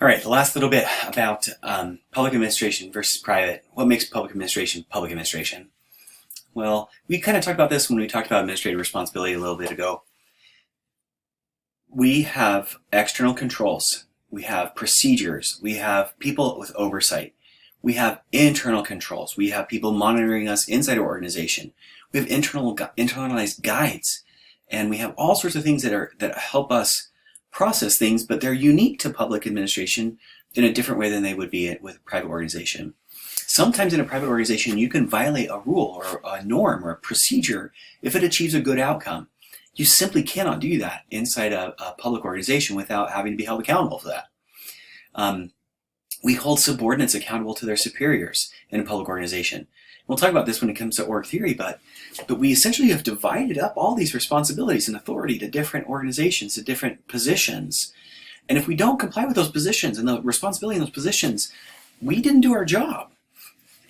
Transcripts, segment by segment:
All right, the last little bit about public administration versus private. What makes public administration public administration? Well, we kind of talked about this when we talked about administrative responsibility a little bit ago. We have external controls. We have procedures. We have people with oversight. We have internal controls. We have people monitoring us inside our organization. We have internalized guides. And we have all sorts of things that help us process things, but they're unique to public administration in a different way than they would be with a private organization. Sometimes in a private organization, you can violate a rule or a norm or a procedure if it achieves a good outcome. You simply cannot do that inside a public organization without having to be held accountable for that. We hold subordinates accountable to their superiors in a public organization. We'll talk about this when it comes to org theory, but we essentially have divided up all these responsibilities and authority to different organizations, to different positions. And if we don't comply with those positions and the responsibility in those positions, we didn't do our job.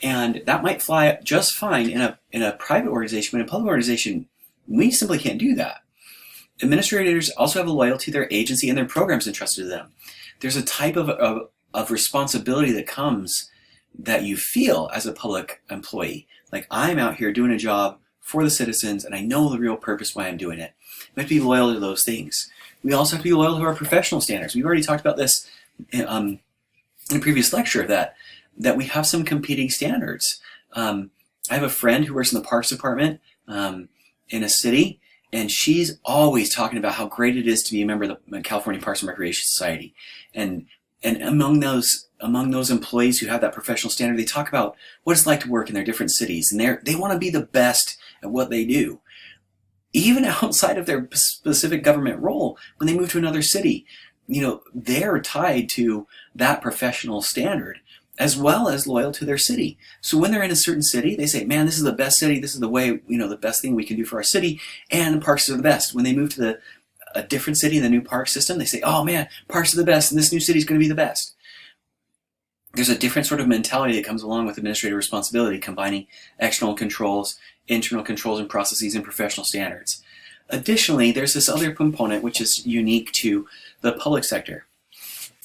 And that might fly just fine in a private organization, but in a public organization, we simply can't do that. Administrators also have a loyalty to their agency and their programs entrusted to them. There's a type of responsibility that comes that you feel as a public employee. Like, I'm out here doing a job for the citizens and I know the real purpose why I'm doing it. We have to be loyal to those things. We also have to be loyal to our professional standards. We've already talked about this in a previous lecture, that we have some competing standards. I have a friend who works in the Parks Department in a city, and she's always talking about how great it is to be a member of the California Parks and Recreation Society. And among those employees who have that professional standard, they talk about what it's like to work in their different cities, and they want to be the best at what they do. Even outside of their specific government role, when they move to another city, they're tied to that professional standard as well as loyal to their city. So when they're in a certain city, they say, man, this is the best city, this is the way, the best thing we can do for our city, and the parks are the best. When they move to a different city in the new park system, they say, oh man, parks are the best, and this new city is going to be the best. There's a different sort of mentality that comes along with administrative responsibility, combining external controls, internal controls and processes, and professional standards. Additionally, there's this other component which is unique to the public sector.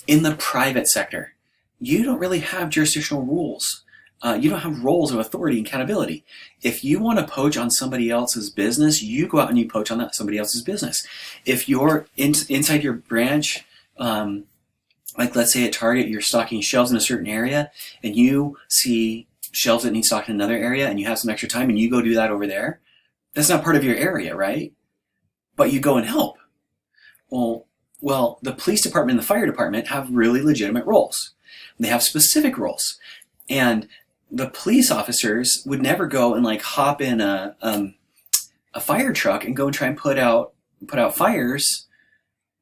In the private sector, you don't really have jurisdictional rules. You don't have roles of authority and accountability. If you want to poach on somebody else's business, you go out and you poach on somebody else's business. If you're inside your branch, like let's say at Target, you're stocking shelves in a certain area, and you see shelves that need stocked in another area, and you have some extra time, and you go do that over there, that's not part of your area, right? But you go and help. Well, the police department and the fire department have really legitimate roles. They have specific roles. And the police officers would never go and hop in a fire truck and go and try and put out fires.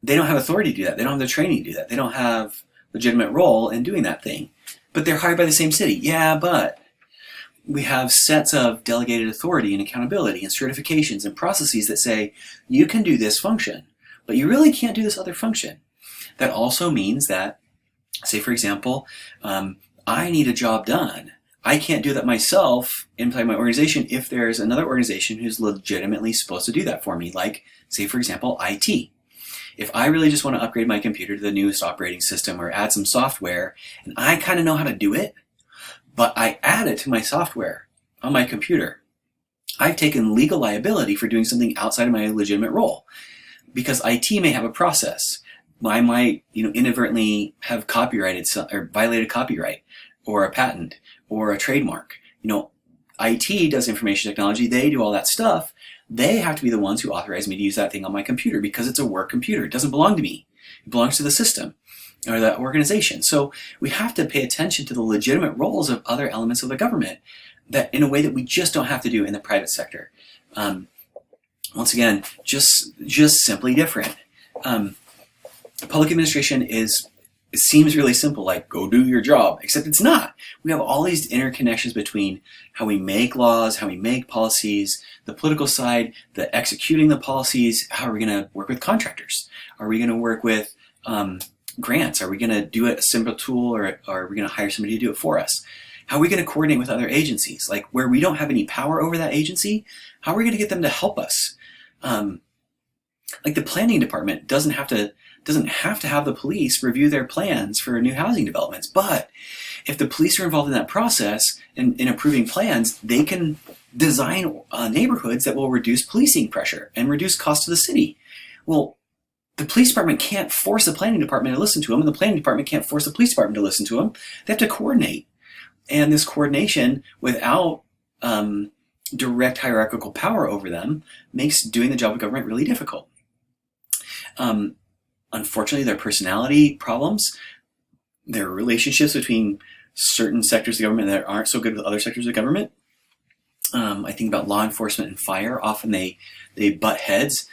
They don't have authority to do that. They don't have the training to do that. They don't have legitimate role in doing that thing. But they're hired by the same city. Yeah, but we have sets of delegated authority and accountability and certifications and processes that say you can do this function, but you really can't do this other function. That also means that, say for example, I need a job done. I can't do that myself inside my organization if there's another organization who's legitimately supposed to do that for me, like, say for example, IT. If I really just want to upgrade my computer to the newest operating system or add some software, and I kind of know how to do it, but I add it to my software on my computer, I've taken legal liability for doing something outside of my legitimate role, because IT may have a process. I might, inadvertently have copyrighted or violated copyright or a patent or a trademark. IT does information technology. They do all that stuff. They have to be the ones who authorize me to use that thing on my computer because it's a work computer. It doesn't belong to me. It belongs to the system or the organization. So we have to pay attention to the legitimate roles of other elements of the government that in a way that we just don't have to do in the private sector. Once again, just simply different. Public administration it seems really simple, like go do your job, except it's not. We have all these interconnections between how we make laws, how we make policies, the political side, the executing the policies. How are we going to work with contractors? Are we going to work with grants? Are we going to do a simple tool, or are we going to hire somebody to do it for us? How are we going to coordinate with other agencies? Like where we don't have any power over that agency, how are we going to get them to help us? Like the planning department doesn't have to doesn't have to have the police review their plans for new housing developments. But if the police are involved in that process and in approving plans, they can design neighborhoods that will reduce policing pressure and reduce cost to the city. Well, the police department can't force the planning department to listen to them, and the planning department can't force the police department to listen to them. They have to coordinate. And this coordination without direct hierarchical power over them makes doing the job of government really difficult. Unfortunately, there are personality problems. There are relationships between certain sectors of government that aren't so good with other sectors of government. I think about law enforcement and fire. Often they butt heads,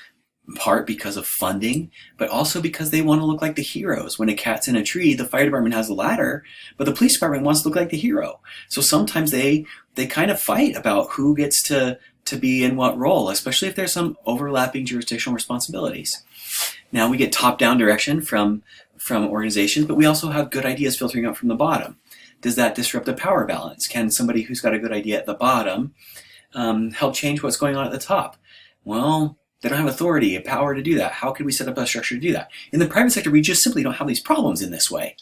in part because of funding, but also because they want to look like the heroes. When a cat's in a tree, the fire department has a ladder, but the police department wants to look like the hero. So sometimes they kind of fight about who gets to be in what role, especially if there's some overlapping jurisdictional responsibilities. Now we get top-down direction from organizations, but we also have good ideas filtering out from the bottom. Does that disrupt the power balance? Can somebody who's got a good idea at the bottom help change what's going on at the top? Well, they don't have authority and power to do that. How can we set up a structure to do that? In the private sector, we just simply don't have these problems in this way.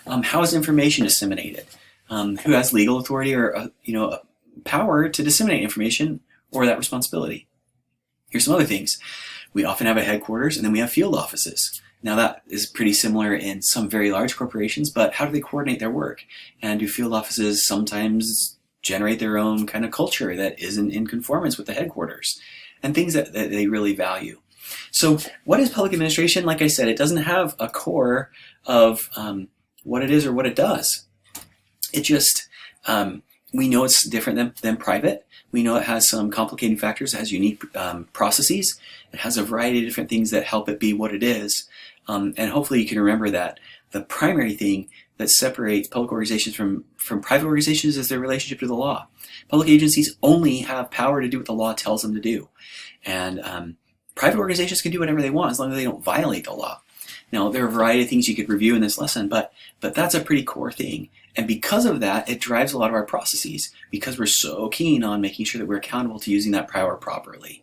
How is information disseminated? Who has legal authority or power to disseminate information or that responsibility? Here's some other things. We often have a headquarters and then we have field offices. Now that is pretty similar in some very large corporations, but how do they coordinate their work? And do field offices sometimes generate their own kind of culture that isn't in conformance with the headquarters? And things that they really value. So what is public administration? Like I said, it doesn't have a core of what it is or what it does. It just, we know it's different than private. We know it has some complicating factors. It has unique processes. It has a variety of different things that help it be what it is. And hopefully you can remember that the primary thing that separates public organizations from private organizations is their relationship to the law. Public agencies only have power to do what the law tells them to do. And private organizations can do whatever they want as long as they don't violate the law. Now, there are a variety of things you could review in this lesson, but that's a pretty core thing. And because of that, it drives a lot of our processes because we're so keen on making sure that we're accountable to using that power properly.